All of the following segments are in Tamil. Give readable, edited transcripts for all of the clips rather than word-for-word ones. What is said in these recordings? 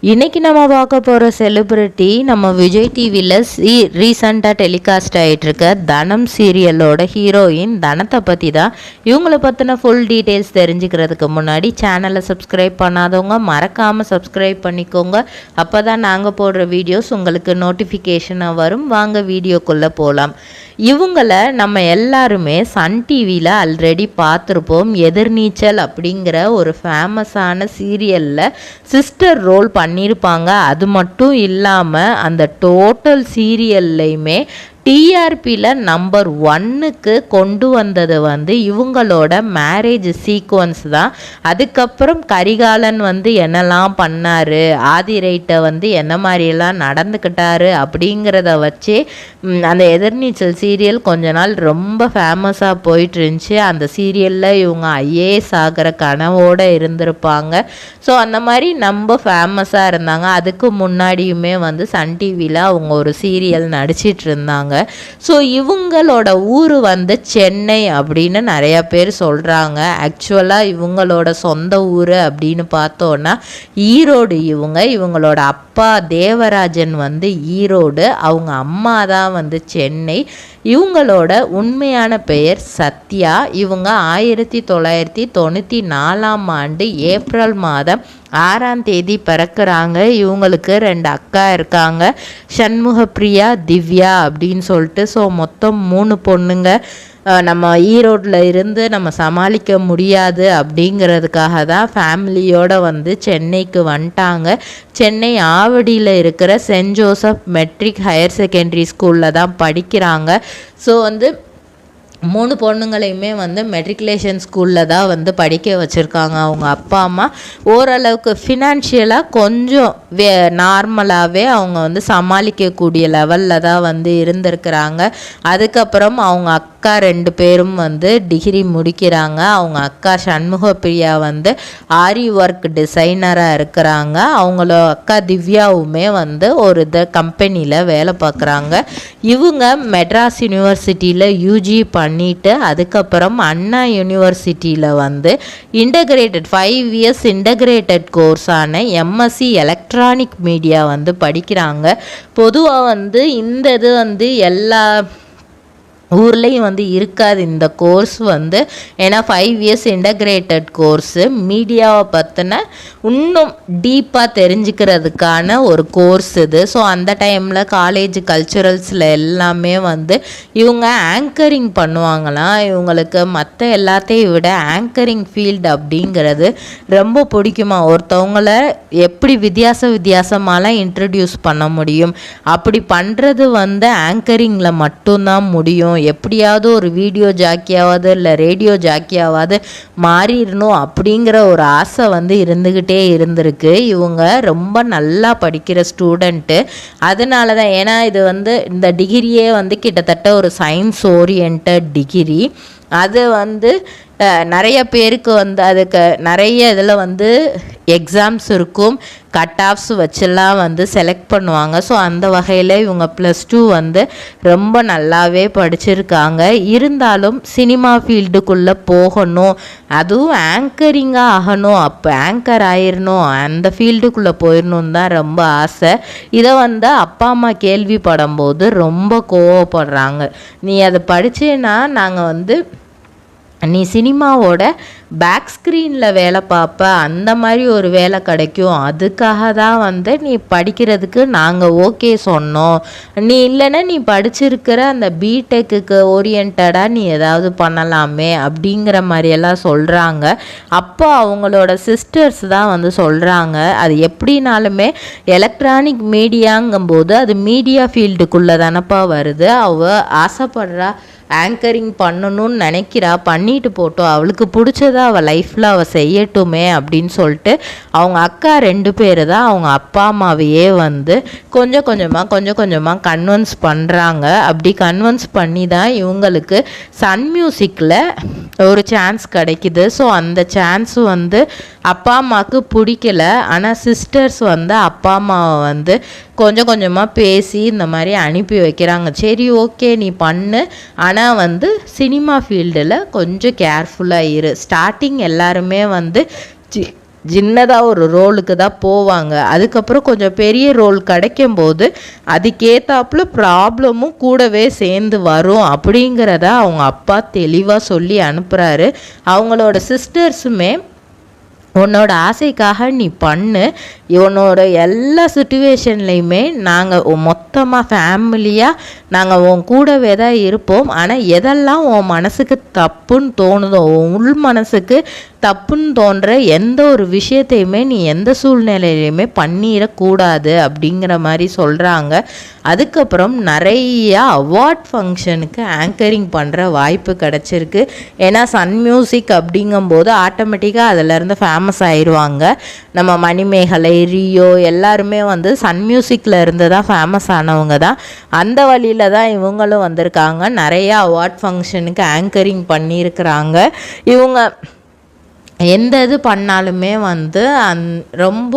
இன்றைக்கி நம்ம பார்க்க போகிற செலிப்ரிட்டி நம்ம விஜய் டிவியில் ரீசண்டாக டெலிகாஸ்ட் ஆகிட்டுருக்க தனம் சீரியலோட ஹீரோயின் தனத்தை பற்றி தான். இவங்கள பற்றின ஃபுல் டீட்டெயில்ஸ் தெரிஞ்சுக்கிறதுக்கு முன்னாடி சேனலை சப்ஸ்கிரைப் பண்ணாதவங்க மறக்காமல் சப்ஸ்கிரைப் பண்ணிக்கோங்க. அப்போ தான் நாங்கள் போடுற வீடியோஸ் உங்களுக்கு நோட்டிஃபிகேஷனாக வரும். வாங்க வீடியோக்குள்ளே போகலாம். இவங்கள நம்ம எல்லாருமே சன் டிவியில் ஆல்ரெடி பார்த்துருப்போம். எதிர்நீச்சல் அப்படிங்கிற ஒரு ஃபேமஸான சீரியலில் சிஸ்டர் ரோல் பண்ணியிருப்பாங்க. அது மட்டும் இல்லாமல் அந்த டோட்டல் சீரியல்லையுமே டிஆர்பியில் நம்பர் 1க்கு கொண்டு வந்தது இவங்களோட மேரேஜ் சீக்வன்ஸ் தான். அதுக்கப்புறம் கரிகாலன் என்னெல்லாம் பண்ணார், ஆதிரைட்டை என்ன மாதிரியெல்லாம் நடந்துக்கிட்டாரு அப்படிங்கிறத வச்சு அந்த எதிர்நீச்சல் சீரியல் கொஞ்ச நாள் ரொம்ப ஃபேமஸாக போயிட்டு இருந்துச்சு. அந்த சீரியலில் இவங்க ஐஏஎஸ் ஆகிற கனவோடு இருந்திருப்பாங்க. ஸோ அந்த மாதிரி ரொம்ப ஃபேமஸாக இருந்தாங்க. அதுக்கு முன்னாடியுமே சன் டிவியில் அவங்க ஒரு சீரியல் நடிச்சிட்டு இருந்தாங்க. ஸோ இவங்களோட ஊர் சென்னை அப்படின்னு நிறைய பேர் சொல்கிறாங்க. ஆக்சுவலாக இவங்களோட சொந்த ஊர் அப்படின்னு பார்த்தோன்னா ஈரோடு. இவங்களோட அப்பா தேவராஜன் ஈரோடு, அவங்க அம்மா தான் சென்னை. இவங்களோட உண்மையான பெயர் சத்யா. இவங்க 1994 ஏப்ரல் மாதம் 6ஆம் தேதி பிறக்கிறாங்க. இவங்களுக்கு 2 அக்கா இருக்காங்க, சண்முகப்பிரியா, திவ்யா அப்படின்னு சொல்லிட்டு. ஸோ மொத்தம் 3 பொண்ணுங்க. நம்ம ஈரோட்டில் இருந்து நம்ம சமாளிக்க முடியாது அப்படிங்கிறதுக்காக தான் ஃபேமிலியோடு சென்னைக்கு வந்துட்டாங்க. சென்னை ஆவடியில் இருக்கிற saint Joseph matric higher secondary ஸ்கூலில் தான் படிக்கிறாங்க. ஸோ 3 பொண்ணுங்களையுமே மெட்ரிகுலேஷன் ஸ்கூலில் தான் படிக்க வச்சுருக்காங்க அவங்க அப்பா அம்மா. ஓரளவுக்கு ஃபினான்ஷியலாக கொஞ்சம் நார்மலாகவே அவங்க சமாளிக்கக்கூடிய லெவலில் தான் இருந்திருக்கிறாங்க. அதுக்கப்புறம் அவங்க அக்கா 2 பேரும் டிகிரி முடிக்கிறாங்க. அவங்க அக்கா சண்முகப்பிரியா ஆரி ஒர்க் டிசைனராக இருக்கிறாங்க. அவங்கள அக்கா திவ்யாவுமே ஒரு கம்பெனியில் வேலை பார்க்குறாங்க. இவங்க மெட்ராஸ் யூனிவர்சிட்டியில் யூஜி பண்ணிவிட்டு அதுக்கப்புறம் அண்ணா யூனிவர்சிட்டியில் இன்டகிரேட்டட் 5 இயர்ஸ் இன்டகிரேட்டட் கோர்ஸான எம்எஸ்சி எலக்ட்ரானிக் மீடியா படிக்கிறாங்க. பொதுவாக இந்த இது எல்லா ஊர்லேயும் இருக்காது இந்த கோர்ஸ். ஏன்னா 5 இயர்ஸ் இன்டகிரேட்டட் கோர்ஸு மீடியாவை பற்றின இன்னும் டீப்பாக தெரிஞ்சுக்கிறதுக்கான ஒரு கோர்ஸ் இது. ஸோ அந்த டைமில் காலேஜ் கல்ச்சுரல்ஸில் எல்லாமே இவங்க ஆங்கரிங் பண்ணுவாங்களாம். இவங்களுக்கு மற்ற எல்லாத்தையும் விட ஆங்கரிங் ஃபீல்டு அப்படிங்கிறது ரொம்ப பிடிக்குமா. ஒருத்தவங்கள எப்படி வித்தியாசமாலாம் இன்ட்ரடியூஸ் பண்ண முடியும், அப்படி பண்ணுறது ஆங்கரிங்கில் மட்டும்தான் முடியும். எப்படியாவது ஒரு வீடியோ ஜாக்கியாவது இல்லை ரேடியோ ஜாக்கியாவது மாறிடணும் அப்படிங்கிற ஒரு ஆசை இருந்துக்கிட்டே இருந்திருக்கு. இவங்க ரொம்ப நல்லா படிக்கிற ஸ்டூடெண்ட்டு. அதனால தான், ஏன்னா இது இந்த டிகிரியே கிட்டத்தட்ட ஒரு சயின்ஸ் ஓரியன்டட் டிகிரி. அது நிறைய பேருக்கு அதுக்கு நிறைய இதில் எக்ஸாம்ஸ் இருக்கும், கட் ஆஃப்ஸ் வச்செல்லாம் செலக்ட் பண்ணுவாங்க. ஸோ அந்த வகையில் இவங்க +2 ரொம்ப நல்லாவே படிச்சிருக்காங்க. இருந்தாலும் சினிமா ஃபீல்டுக்குள்ளே போகணும், அதுவும் ஆங்கரிங்காக ஆகணும், அப்போ ஆங்கர் ஆயிடணும், அந்த ஃபீல்டுக்குள்ளே போயிடணுன்னு தான் ரொம்ப ஆசை. இதை அப்பா அம்மா கேள்விப்படும் போது ரொம்ப கோவப்படுறாங்க. நீ அதை படித்தேன்னா நாங்கள் நீ சினிமாவோட பேக் ஸ்க்ரீனில் வேலை பார்ப்ப, அந்த மாதிரி ஒரு வேலை கிடைக்கும், அதுக்காக தான் நீ படிக்கிறதுக்கு நாங்கள் ஓகே சொன்னோம். நீ இல்லைன்னா நீ படிச்சிருக்கிற அந்த பிடெக்கு ஓரியன்டாக நீ ஏதாவது பண்ணலாமே அப்படிங்கிற மாதிரியெல்லாம் சொல்கிறாங்க. அப்போ அவங்களோட சிஸ்டர்ஸ் தான் சொல்கிறாங்க, அது எப்படினாலுமே எலக்ட்ரானிக் மீடியாங்கும்போது அது மீடியா ஃபீல்டுக்குள்ளே தானப்பா வருது. அவள் ஆசைப்படுறா ஆங்கரிங் பண்ணணும்னு நினைக்கிறா, பண்ணிட்டு போட்டோம், அவளுக்கு பிடிச்சத அவள் லைஃப்பில் அவள் செய்யட்டுமே அப்படின்னு சொல்லிட்டு அவங்க அக்கா 2 பேர் தான் அவங்க அப்பா அம்மாவையே கொஞ்சம் கொஞ்சமாக கன்வின்ஸ் பண்ணுறாங்க. அப்படி கன்வின்ஸ் பண்ணி தான் இவங்களுக்கு சன் மியூசிக்கில் ஒரு சான்ஸ் கிடைக்குது. ஸோ அந்த சான்ஸ் அப்பா அம்மாவுக்கு பிடிக்கல. ஆனால் சிஸ்டர்ஸ் அப்பா அம்மாவை கொஞ்சம் கொஞ்சமாக பேசி இந்த மாதிரி அனுப்பி வைக்கிறாங்க. சரி ஓகே நீ பண்ணு, ஆனால் சினிமா ஃபீல்டில் கொஞ்சம் கேர்ஃபுல்லாக இரு. ஸ்டார்டிங் எல்லாருமே சின்னதாக ஒரு ரோலுக்கு தான் போவாங்க. அதுக்கப்புறம் கொஞ்சம் பெரிய ரோல் கிடைக்கும்போது அதுக்கேற்றாப்புல ப்ராப்ளமும் கூடவே சேர்ந்து வரும் அப்படிங்கிறத அவங்க அப்பா தெளிவாக சொல்லி அனுப்புகிறாரு. அவங்களோட சிஸ்டர்ஸுமே உன்னோட ஆசைக்காக நீ பண்ணு, இவனோட எல்லா சுச்சுவேஷன்லேயுமே நாங்கள் மொத்தமாக ஃபேமிலியாக நாங்கள் உன் கூடவே தான் இருப்போம். ஆனால் எதெல்லாம் உன் மனசுக்கு தப்புன்னு தோணுதோ, உள் மனசுக்கு தப்புன்னு தோன்ற எந்த ஒரு விஷயத்தையுமே நீ எந்த சூழ்நிலையிலையுமே பண்ணிடக்கூடாது அப்படிங்கிற மாதிரி சொல்கிறாங்க. அதுக்கப்புறம் நிறைய அவார்ட் ஃபங்க்ஷனுக்கு ஆங்கரிங் பண்ணுற வாய்ப்பு கிடச்சிருக்கு. ஏன்னா சன் மியூசிக் அப்படிங்கும்போது ஆட்டோமேட்டிக்காக அதிலேருந்து ஃபேமஸ் ஆயிடுவாங்க. நம்ம மணிமேகலை, ரியோ எல்லாருமே வந்து சன் மியூசிக்கில் இருந்து தான் ஃபேமஸ் ஆனவங்க தான். அந்த வழியில் தான் இவங்களும் வந்திருக்காங்க. நிறையா அவார்ட் ஃபங்க்ஷனுக்கு ஆங்கரிங் பண்ணியிருக்கிறாங்க. இவங்க எந்த இது பண்ணாலுமே வந்து ரொம்ப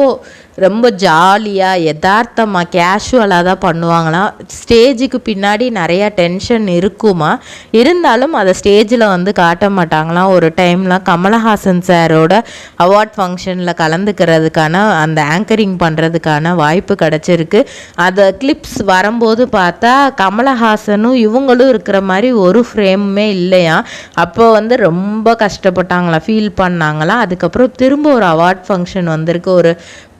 ரொம்ப ஜாலியாக யதார்த்தமாக கேஷுவலாக தான் பண்ணுவாங்களாம். ஸ்டேஜுக்கு பின்னாடி நிறையா டென்ஷன் இருக்குமா, இருந்தாலும் அதை ஸ்டேஜில் வந்து காட்ட மாட்டாங்களாம். ஒரு டைம்லாம் கமலஹாசன் சாரோட அவார்ட் ஃபங்க்ஷனில் கலந்துக்கிறதுக்கான அந்த ஆங்கரிங் பண்ணுறதுக்கான வாய்ப்பு கிடச்சிருக்கு. அதை கிளிப்ஸ் வரும்போது பார்த்தா கமலஹாசனும் இவங்களும் இருக்கிற மாதிரி ஒரு ஃப்ரேமுமே இல்லையா. அப்போ வந்து ரொம்ப கஷ்டப்பட்டாங்களாம், ஃபீல் பண்ணாங்களாம். அதுக்கப்புறம் திரும்ப ஒரு அவார்ட் ஃபங்க்ஷன் வந்திருக்கு. ஒரு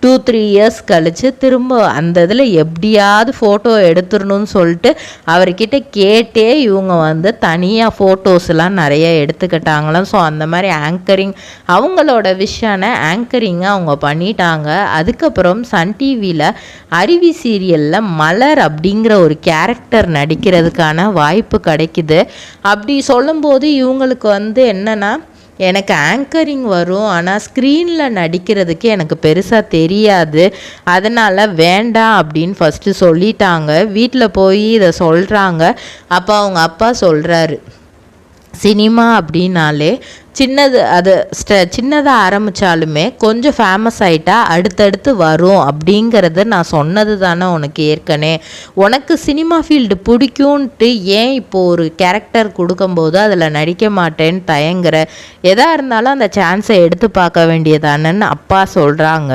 2-3 இயர்ஸ் கழித்து திரும்ப அந்த இதில் எப்படியாவது ஃபோட்டோ எடுத்துடணும்னு சொல்லிட்டு அவர்கிட்ட கேட்டே இவங்க வந்து தனியாக ஃபோட்டோஸ்லாம் நிறைய எடுத்துக்கிட்டாங்களாம். ஸோ அந்த மாதிரி ஆங்கரிங் அவங்களோட விஷயான ஆங்கரிங்கை அவங்க பண்ணிட்டாங்க. அதுக்கப்புறம் சன் டிவியில் அருவி சீரியலில் மலர் அப்படிங்கிற ஒரு கேரக்டர் நடிக்கிறதுக்கான வாய்ப்பு கிடைக்குது. அப்படி சொல்லும்போது இவங்களுக்கு வந்து என்னென்னா, எனக்கு ஆங்கரிங் வரும், ஆனால் ஸ்க்ரீனில் நடிக்கிறதுக்கு எனக்கு பெருசாக தெரியாது, அதனால் வேண்டாம் அப்படின்னு ஃபஸ்ட்டு சொல்லிட்டாங்க. வீட்டில் போய் இதை சொல்கிறாங்க. அப்போ அவங்க அப்பா சொல்கிறாரு, சினிமா அப்படின்னாலே சின்னதாக ஆரம்பித்தாலுமே கொஞ்சம் ஃபேமஸ் ஆகிட்டா அடுத்தடுத்து வரும் அப்படிங்கிறது நான் சொன்னது தானே உனக்கு ஏற்கனவே. உனக்கு சினிமா ஃபீல்டு பிடிக்கும்ன்ட்டு ஏன் இப்போது ஒரு கேரக்டர் கொடுக்கும்போது அதில் நடிக்க மாட்டேன்னு தயங்குற? எதாக இருந்தாலும் அந்த சான்ஸை எடுத்து பார்க்க வேண்டியதானன்னு அப்பா சொல்கிறாங்க.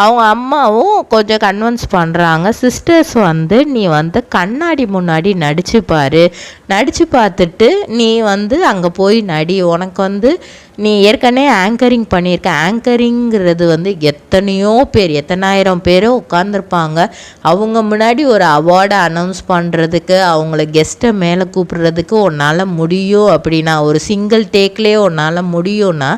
அவங்க அம்மாவும் கொஞ்சம் கன்வின்ஸ் பண்ணுறாங்க. சிஸ்டர்ஸ் வந்து நீ வந்து கண்ணாடி முன்னாடி நடிச்சு பார்த்துட்டு நீ வந்து அங்கே போய் நடி, உனக்கு வந்து நீ ஏற்கனவே ஆங்கரிங் பண்ணியிருக்க. ஆங்கரிங்கிறது வந்து எத்தனாயிரம் பேர் உட்காந்துருப்பாங்க. அவங்க முன்னாடி ஒரு அவார்டை அனௌன்ஸ் பண்ணுறதுக்கு, அவங்கள கெஸ்ட்டை மேலே கூப்பிட்றதுக்கு உன்னால் முடியும் அப்படின்னா, ஒரு சிங்கிள் டேக்லேயே உன்னால் முடியும்னா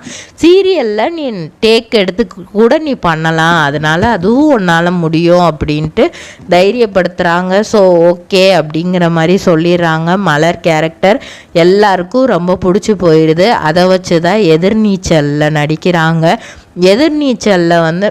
சீரியலில் நீ டேக் எடுத்து கூட நீ பண்ணலாம், அதனால் அதுவும் உன்னால் முடியும் அப்படின்ட்டு தைரியப்படுத்துகிறாங்க. ஸோ ஓகே அப்படிங்கிற மாதிரி சொல்லிடுறாங்க. மலர் கேரக்டர் எல்லாருக்கும் ரொம்ப பிடிச்சி போயிடுது. அதை வச்சு தான் எதிர்நீச்சலில் நடிக்கிறாங்க. எதிர்நீச்சலில் வந்து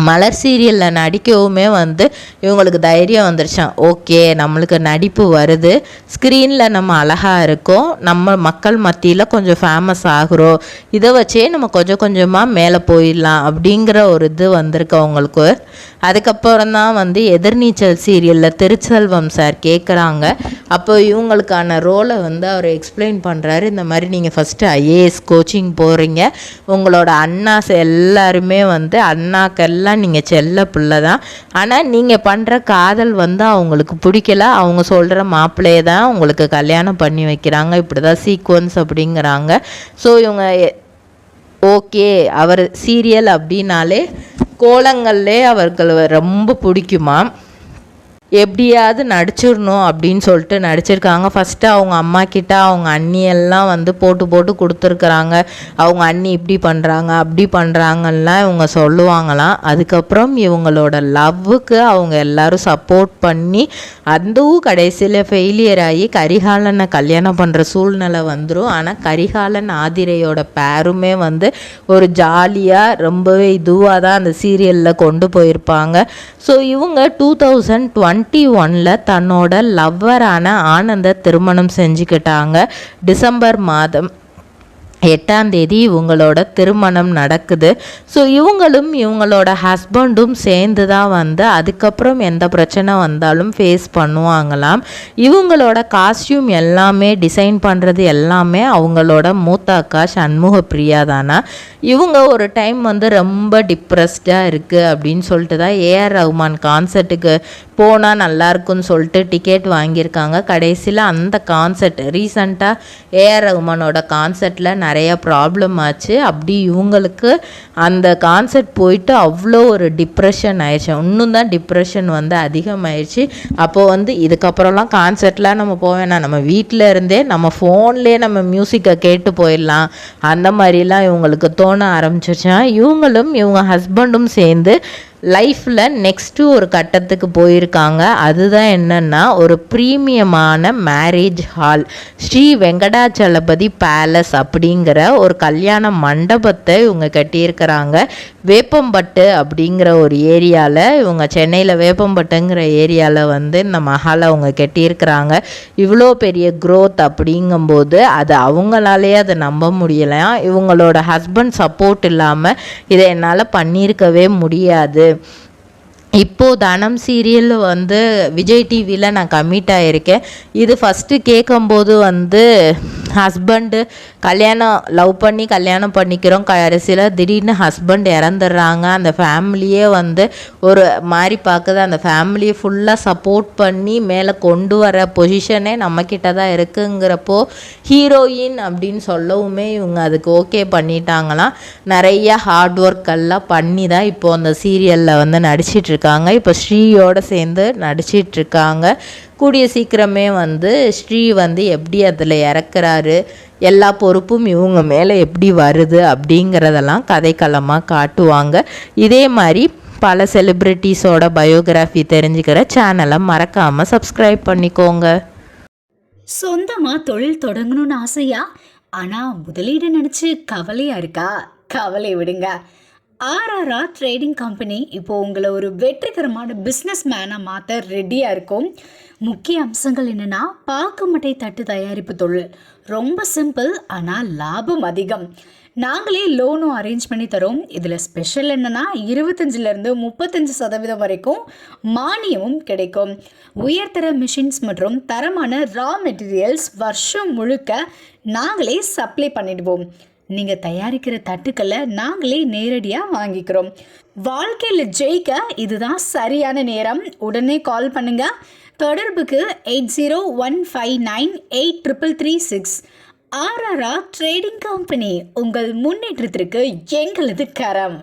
மலர் சீரியலில் நடிக்கவுமே வந்து இவங்களுக்கு தைரியம் வந்துருச்சான். ஓகே, நம்மளுக்கு நடிப்பு வருது, ஸ்க்ரீனில் நம்ம அழகாக இருக்கோம், நம்ம மக்கள் மத்தியில் கொஞ்சம் ஃபேமஸ் ஆகுறோம், இதை வச்சே நம்ம கொஞ்சம் கொஞ்சமாக மேலே போயிடலாம் அப்படிங்கிற ஒரு இது வந்திருக்கு அவங்களுக்கு. அதுக்கப்புறம் தான் வந்து எதிர்நீச்சல் சீரியலில் திருச்செல்வம் சார் கேட்குறாங்க. அப்போ இவங்களுக்கான ரோலை வந்து அவர் எக்ஸ்பிளைன் பண்ணுறாரு. இந்த மாதிரி நீங்கள் ஃபஸ்ட்டு ஐஏஎஸ் கோச்சிங் போகிறீங்க, உங்களோட அண்ணாஸ் எல்லாருமே வந்து அண்ணாக்கெல்லாம் நீங்கள் செல்ல பிள்ளை தான், ஆனால் நீங்கள் பண்ணுற காதல் வந்து அவங்களுக்கு பிடிக்கல, அவங்க சொல்கிற மாப்பிள்ளையே தான் உங்களுக்கு கல்யாணம் பண்ணி வைக்கிறாங்க, இப்படி தான் சீக்வன்ஸ் அப்படிங்கிறாங்க. ஸோ இவங்க ஓகே, அவர் சீரியல் அப்படின்னாலே கோலங்கள்லே அவர்கள் ரொம்ப பிடிக்குமா, எப்படியாவது நடிச்சிடணும் அப்படின்னு சொல்லிட்டு நடிச்சிருக்காங்க. ஃபஸ்ட்டு அவங்க அம்மா கிட்ட அவங்க அண்ணியெல்லாம் வந்து போட்டு கொடுத்துருக்குறாங்க. அவங்க அண்ணி இப்படி பண்ணுறாங்க அப்படி பண்ணுறாங்கலாம் இவங்க சொல்லுவாங்களாம். அதுக்கப்புறம் இவங்களோட லவ்வுக்கு அவங்க எல்லோரும் சப்போர்ட் பண்ணி அதுவும் கடைசியில் ஃபெயிலியர் ஆகி கரிகாலனை கல்யாணம் பண்ணுற சூழ்நிலை வந்துடும். ஆனால் கரிகாலன் ஆதிரையோட பேருமே வந்து ஒரு ஜாலியாக ரொம்பவே இதுவாக தான் அந்த சீரியலில் கொண்டு போயிருப்பாங்க. ஸோ இவங்க 2021 தன்னோட லவ்வரான ஆனந்த திருமணம் செஞ்சுக்கிட்டாங்க. டிசம்பர் மாதம் 8ஆம் தேதி இவங்களோட திருமணம் நடக்குது. ஸோ இவங்களும் இவங்களோட ஹஸ்பண்டும் சேர்ந்து தான் வந்து அதுக்கப்புறம் எந்த பிரச்சனை வந்தாலும் ஃபேஸ் பண்ணுவாங்களாம். இவங்களோட காஸ்டியூம் எல்லாமே டிசைன் பண்ணுறது எல்லாமே அவங்களோட மூத்த அக்கா சண்முக பிரியா தானா. இவங்க ஒரு டைம் வந்து ரொம்ப டிப்ரெஸ்டாக இருக்குது அப்படின்னு சொல்லிட்டு தான் ஏஆர் ரஹ்மான் கான்சர்ட்டுக்கு போனால் நல்லாயிருக்குன்னு சொல்லிட்டு டிக்கெட் வாங்கியிருக்காங்க. கடைசியில் அந்த கான்சர்ட் ரீசண்டாக ஏஆர் ரஹ்மானோட கான்சர்ட்டில் நிறையா ப்ராப்ளம் ஆச்சு. அப்படி இவங்களுக்கு அந்த கான்சர்ட் போயிட்டு அவ்வளோ ஒரு டிப்ரெஷன் ஆயிடுச்சு. இன்னும் தான் டிப்ரெஷன் வந்து அதிகமாகிடுச்சு. அப்போது வந்து இதுக்கப்புறம்லாம் கான்சர்ட்லாம் நம்ம போவேணாம், நம்ம வீட்டில் இருந்தே நம்ம ஃபோன்லேயே நம்ம மியூசிக்கை கேட்டு போயிடலாம் அந்த மாதிரிலாம் இவங்களுக்கு தோண ஆரம்பிச்சிருச்சுன்னா இவங்களும் இவங்க ஹஸ்பண்டும் சேர்ந்து லைஃப்பில் நெக்ஸ்ட்டு ஒரு கட்டத்துக்கு போயிருக்காங்க. அதுதான் என்னென்னா ஒரு ப்ரீமியமான marriage hall Sri Venkatachalapathi palace அப்படிங்கிற ஒரு கல்யாண மண்டபத்தை இவங்க கட்டியிருக்கிறாங்க. வேப்பம்பட்டு அப்படிங்கிற ஒரு ஏரியாவில், இவங்க சென்னையில் வேப்பம்பட்டுங்கிற ஏரியாவில் வந்து இந்த மஹாலை அவங்க கட்டியிருக்கிறாங்க. இவ்வளோ பெரிய க்ரோத் அப்படிங்கும்போது அது அவங்களாலேயே அதை நம்ப முடியலையா. இவங்களோட ஹஸ்பண்ட் சப்போர்ட் இல்லாமல் இதை என்னால் பண்ணியிருக்கவே முடியாது. இப்போது தனம் சீரியல் வந்து விஜய் டிவியில் நான் கமிட் ஆகியிருக்கேன். இது ஃபஸ்ட்டு கேட்கும்போது வந்து ஹஸ்பண்டு லவ் பண்ணி கல்யாணம் பண்ணிக்கிறோம், கடைசியில் திடீர்னு ஹஸ்பண்ட் இறந்துடுறாங்க. அந்த ஃபேமிலியே வந்து ஒரு மாதிரி பார்க்குது. அந்த ஃபேமிலியை ஃபுல்லாக சப்போர்ட் பண்ணி மேலே கொண்டு வர பொசிஷனே நம்மக்கிட்ட தான் இருக்குங்கிறப்போ ஹீரோயின் அப்படின்னு சொல்லவுமே இவங்க அதுக்கு ஓகே பண்ணிட்டாங்களாம். நிறைய ஹார்ட் ஒர்க் எல்லாம் பண்ணி தான் இப்போது அந்த சீரியலில் வந்து நடிச்சிட்ருக்காங்க. இப்போ ஸ்ரீயோடு சேர்ந்து நடிச்சிட்ருக்காங்க. கூடிய சீக்கிரமே வந்து ஸ்ரீ வந்து எப்படி அதில் இறக்குறாரு, எல்லா பொறுப்பும் இவங்க மேலே எப்படி வருது அப்படிங்கிறதெல்லாம் கதைக்களமாக காட்டுவாங்க. இதே மாதிரி பல செலிப்ரிட்டிஸோட பயோகிராஃபி தெரிஞ்சுக்கிற சேனலை மறக்காமல் சப்ஸ்கிரைப் பண்ணிக்கோங்க. சொந்தமாக தொழில் தொடங்கணும்னு ஆசையா? ஆனால் முதலீடு நினச்சி கவலையாக இருக்கா? கவலை விடுங்க. ஆர்ஆர்ஆர் ட்ரேடிங் கம்பெனி இப்போது உங்களை ஒரு வெற்றிகரமான பிஸ்னஸ் மேனாக மாற்ற ரெடியாக இருக்கும். முக்கிய அம்சங்கள் என்னென்னா, பாக்குமட்டை தட்டு தயாரிப்பு தொழில் ரொம்ப சிம்பிள், ஆனால் லாபம் அதிகம். நாங்களே லோனும் அரேஞ்ச் பண்ணி தரோம். இதில் ஸ்பெஷல் என்னென்னா 25% 35% வரைக்கும் மானியமும் கிடைக்கும். உயர்தர மிஷின்ஸ் மற்றும் தரமான ரா மெட்டீரியல்ஸ் வருஷம் முழுக்க நாங்களே சப்ளை பண்ணிடுவோம். நீங்கள் தயாரிக்கிற தட்டுக்களை நாங்களே நேரடியாக வாங்கிக்கிறோம். வாழ்க்கையில் ஜெயிக்க இதுதான் சரியான நேரம். உடனே கால் பண்ணுங்க. தொடர்புக்கு 8015983336. ஆர்ஆர்ஆர் ட்ரேடிங் கம்பெனி, உங்கள் முன்னேற்றத்திற்கு எங்களது கரம்.